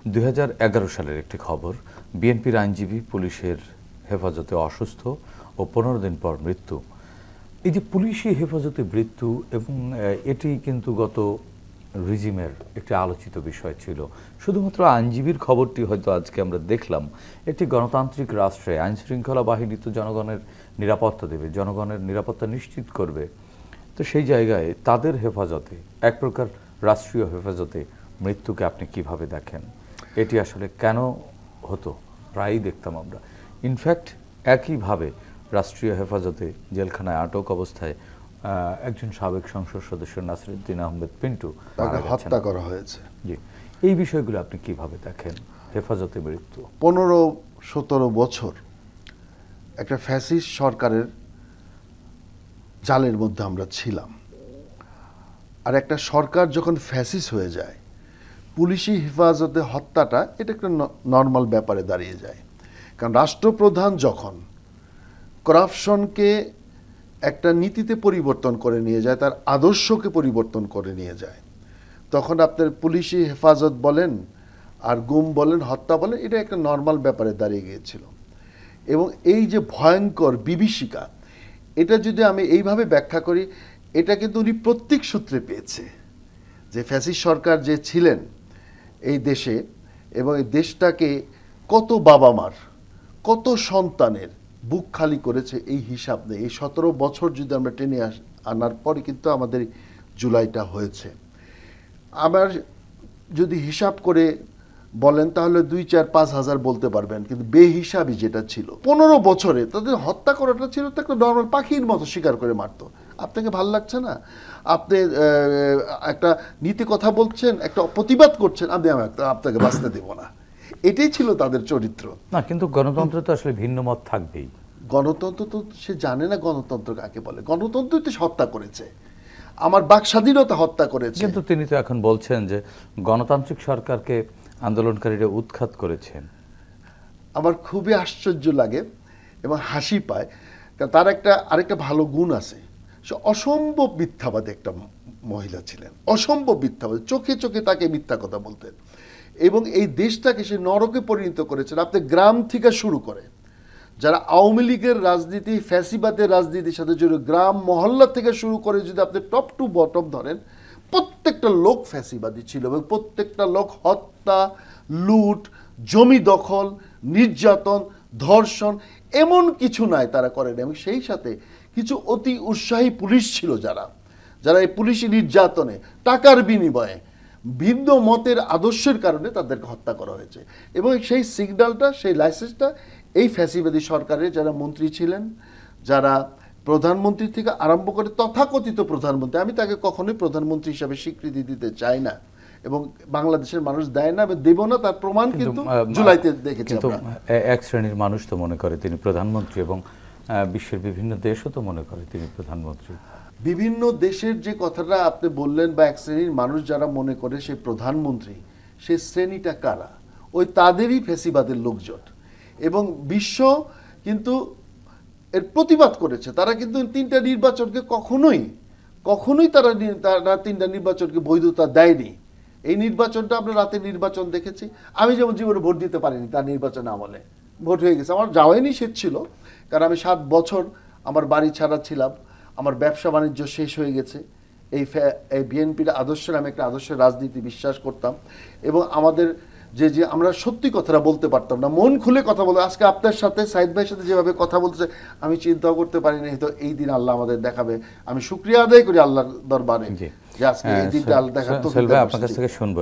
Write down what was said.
2011 সালের একটি খবর, বিএনপির আইনজীবী পুলিশের হেফাজতে অসুস্থ ও 15 দিন পর মৃত্যু। এই যে পুলিশি হেফাজতে মৃত্যু এবং এটি কিন্তু গত রিজিমের একটি আলোচিত বিষয় ছিল। শুধুমাত্র আইনজীবীর খবরটি হয়তো আজকে আমরা দেখলাম। একটি গণতান্ত্রিক রাষ্ট্রে আইনশৃঙ্খলা বাহিনী তো জনগণের নিরাপত্তা দেবে, জনগণের নিরাপত্তা নিশ্চিত করবে। তো সেই জায়গায় তাদের হেফাজতে, এক প্রকার রাষ্ট্রীয় হেফাজতে মৃত্যুকে আপনি কিভাবে দেখেন? এটি আসলে কেন হতো? প্রায়ই দেখতাম আমরা। ইনফ্যাক্ট একইভাবে রাষ্ট্রীয় হেফাজতে জেলখানায় আটক অবস্থায় একজন সাবেক সংসদ সদস্য নাসিরউদ্দিন আহমেদ পিন্টু হত্যা করা হয়েছে। জি, এই বিষয়গুলো আপনি কিভাবে দেখেন? হেফাজতে মৃত্যু 15-17 বছর একটা ফ্যাসিস্ট সরকারের জালের মধ্যে আমরা ছিলাম। আর একটা সরকার যখন ফ্যাসিস্ট হয়ে যায়, পুলিশি হেফাজতে হত্যাটা এটা একটা নর্মাল ব্যাপারে দাঁড়িয়ে যায়। কারণ রাষ্ট্রপ্রধান যখন করাপশনকে একটা নীতিতে পরিবর্তন করে নিয়ে যায়, তার আদর্শকে পরিবর্তন করে নিয়ে যায়, তখন আপনার পুলিশি হেফাজত বলেন আর গুম বলেন, হত্যা বলেন, এটা একটা নর্মাল ব্যাপারে দাঁড়িয়ে গিয়েছিল। এবং এই যে ভয়ঙ্কর বিভীষিকা, এটা যদি আমি এইভাবে ব্যাখ্যা করি, এটা কিন্তু উনি প্রত্যেক সূত্রে পেয়েছে যে ফ্যাসিস্ট সরকার যে ছিলেন এই দেশে, এবং এই দেশটাকে কত বাবা মার, কত সন্তানের বুক খালি করেছে এই হিসাব নেই। এই 17 বছর যদি আমরা টেনে আনার পরে কিন্তু আমাদের জুলাইটা হয়েছে। আমার যদি হিসাব করে বলেন তাহলে 2-4-5 হাজার বলতে পারবেন, কিন্তু বেহিসাবি যেটা ছিল 15 বছরে, তাদের হত্যা করাটা ছিল তো একটা নর্মাল পাখির মতো শিকার করে মারতো। আপনাকে ভাল লাগছে না, আপনি একটা নীতি কথা বলছেন, একটা প্রতিবাদ করছেন, আমি আপনাকে বাঁচতে দেব না, এটাই ছিল তাদের চরিত্র। না, কিন্তু গণতন্ত্র তো আসলে ভিন্ন মত থাকবেই। গণতন্ত্র তো সে জানে না গণতন্ত্র কাকে বলে। গণতন্ত্রই তো হত্যা করেছে, আমার বাক স্বাধীনতা হত্যা করেছে। কিন্তু তিনি তো এখন বলছেন যে গণতান্ত্রিক সরকারকে আন্দোলনকারীরা উৎখাত করেছেন। আমার খুবই আশ্চর্য লাগে এবং হাসি পায়, কারণ তার আরেকটা ভালো গুণ আছে, সে অসম্ভব মিথ্যাবাদী একটা মহিলা ছিলেন, অসম্ভব মিথ্যাবাদী, চোখে চোখে তাকে মিথ্যা কথা বলতেন এবং এই দেশটাকে সে নরকে পরিণত করেছেন। আপনি গ্রাম থেকে শুরু করে যারা আওয়ামী লীগের রাজনীতি, ফ্যাসিবাদের রাজনীতির সাথে জড়িত, গ্রাম মহল্লা থেকে শুরু করে যদি আপনি টপ টু বটম ধরেন, প্রত্যেকটা লোক ফ্যাসিবাদী ছিল এবং প্রত্যেকটা লোক হত্যা, লুট, জমি দখল, নির্যাতন, ধর্ষণ, এমন কিছু নাই তারা করেন। এবং সেই সাথে কিছু অতি উৎসাহী পুলিশ ছিল যারা এই পুলিশি নির্যাতনে টাকার বিনিময়ে ভিন্ন মতের আদর্শের কারণে তাদেরকে হত্যা করা হয়েছে। এবং সেই সিগন্যালটা, সেই লাইসেন্সটা এই ফ্যাসিবাদী সরকারের যারা মন্ত্রী ছিলেন, যারা প্রধানমন্ত্রী থেকে আরম্ভ করে তথাকথিত প্রধানমন্ত্রী, আমি তাকে কখনোই প্রধানমন্ত্রী হিসাবে স্বীকৃতি দিতে চাই না এবং বাংলাদেশের মানুষ দেয় না এবং দেব না, তার প্রমাণ কিন্তু জুলাইতে দেখেছি। কিন্তু এক শ্রেণীর মানুষ তো মনে করে তিনি প্রধানমন্ত্রী এবং বিশ্বের বিভিন্ন দেশও তো মনে করে তিনি প্রধানমন্ত্রী। বিভিন্ন দেশের যে কথাটা আপনি বললেন, বা এক শ্রেণীর মানুষ যারা মনে করে সে প্রধানমন্ত্রী, সে শ্রেণীটা কারা? ওই তাদেরই ফ্যাসিবাদের লোকজন। এবং বিশ্ব কিন্তু এর প্রতিবাদ করেছে। তারা কিন্তু 3টা নির্বাচনকে কখনোই তারা 3টা নির্বাচনকে বৈধতা দেয়নি। এই নির্বাচনটা আমরা রাতে নির্বাচন দেখেছি। আমি যেমন জীবনে ভোট দিতে পারিনি, তার নির্বাচন আমলে ভোট হয়ে গেছে। আমার যাওয়াই নিষেধ ছিল, কারণ আমি 7 বছর আমার বাড়ি ছাড়া ছিলাম, আমার ব্যবসা বাণিজ্য শেষ হয়ে গেছে। এই বিএনপির আদর্শের, আমি একটা আদর্শের রাজনীতি বিশ্বাস করতাম এবং আমাদের যে আমরা সত্যি কথাটা বলতে পারতাম না, মন খুলে কথা বলতে। আজকে আপনার সাথে, সাইদ ভাইয়ের সাথে যেভাবে কথা বলতেছে, আমি চিন্তাও করতে পারিনি হয়তো এই দিন আল্লাহ আমাদের দেখাবে। আমি শুকরিয়া আদায় করি আল্লাহর দরবারে যে আজকে এই দিনটা আল্লাহ দেখার। আপনার কাছ থেকে শুনবো।